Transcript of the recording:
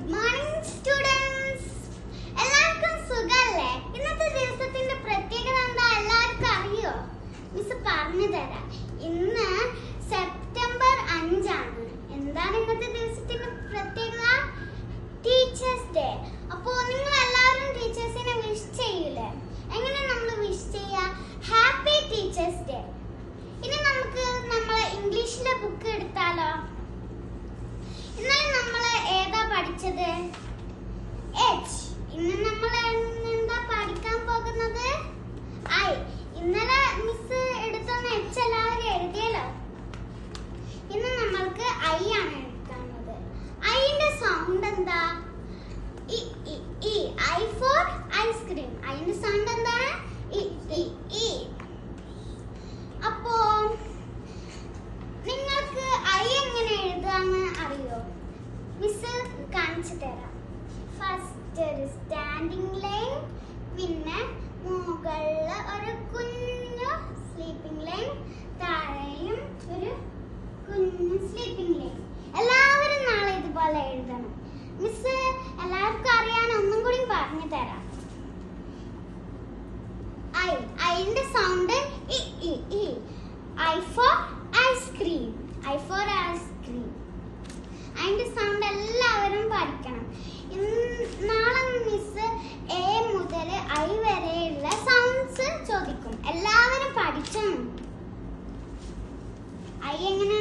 Good morning students. എല്ലാവർക്കും സുഖല്ലേ? ഇന്നത്തെ ദിവസത്തിന്റെ പ്രത്യേകത എന്താ എല്ലാവർക്കും അറിയോ? മിസ് പറഞ്ഞു തരാം. ഇന്ന് സെപ്റ്റംബർ 5 ആണ്. എന്താണ് ഇന്നത്തെ ദിവസത്തിന്റെ പ്രത്യേകത? Teachers day. അപ്പോൾ നിങ്ങൾ എല്ലാവരും ടീച്ചേഴ്സിനെ വിഷ് ചെയ്യൂലേ? എങ്ങനെ നമ്മൾ വിഷ് ചെയ്യാ? Happy teachers day. ഇനി നമുക്ക് നമ്മളെ ഇംഗ്ലീഷിലെ ബുക്ക് എടുത്താലോ? ഇന്നലെ നമ്മൾ ഏതാ പഠിച്ചത്? H. ഇന്ന് നമ്മൾ എന്താ പഠിക്കാൻ പോകുന്നത്? I. ഇന്നലെ മിസ് എടുത്തുന്ന H എല്ലാവരും എഴുതിയല്ലോ. ഇന്ന് നമ്മൾക്ക് I ആണ് എടുക്കുന്നത്. Iന്റെ സൗണ്ട് എന്താ? E. I for ice cream. Iന്റെ സൗണ്ട് എന്താണ്? E. അപ്പോ നിങ്ങൾക്ക് I എങ്ങനെ എഴുതാന്ന് അറിയോ? മിസ് കാണിച്ചു തരാം. ഫസ്റ്റ് ഒരു സ്റ്റാൻഡിംഗ് ലൈൻ, പിന്നെ മുകളിൽ ഒരു കുഞ്ഞു സ്ലീപ്പിംഗ് ലൈൻ, താഴെയും ഒരു കുഞ്ഞു സ്ലീപ്പിംഗ് ലൈൻ. എല്ലാവരും നാളെ ഇതുപോലെ എഴുതണം. മിസ് എല്ലാവർക്കും അറിയാൻ ഒന്നും കൂടി പറഞ്ഞു തരാം. ഐന്റെ sound E. I for ice cream. I for ice cream. അതിന്റെ സൗണ്ട് എല്ലാവരും പഠിക്കണം. നാളെ മിസ് A മുതൽ I വരെയുള്ള സൗണ്ട്സ് ചോദിക്കും. എല്ലാവരും പഠിച്ചോ? I എങ്ങനെ